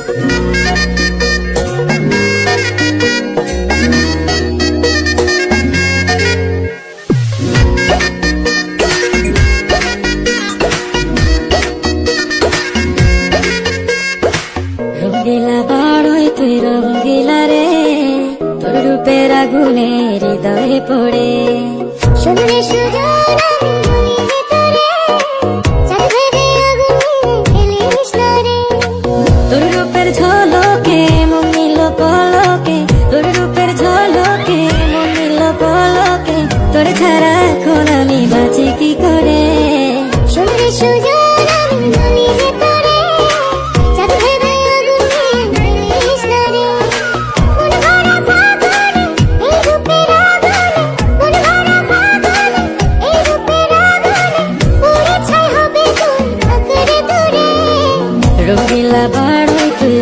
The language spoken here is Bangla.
রঙ্গিলা বাড়ই তুই রঙ্গিলা রে, তোর রূপের আগুনে হৃদয়ে পড়ে। শুনলে সুজন আমি ভেতরে, চাঁদ ভেবে আগুনে ফেলিস না রে। তোর রূপের ঝলকে মন নিল পলকে, তোর রূপের ঝলকে মন নিল পলকে, তোর ছাড়া এখন আমি বাঁচি কি করে। শুনলে সুজন আমি ভেতরে, চাঁদ ভেবে আগুনে ফেলিস না রে। মন ভরা ফাগুনে এই রূপের আগুনে, মন ভরা ফাগুনে এই রূপের আগুনে, পুড়ে ছাই হবে তোর আঁকড়ে দূরে। রঙ্গিলা বাড়ই তুই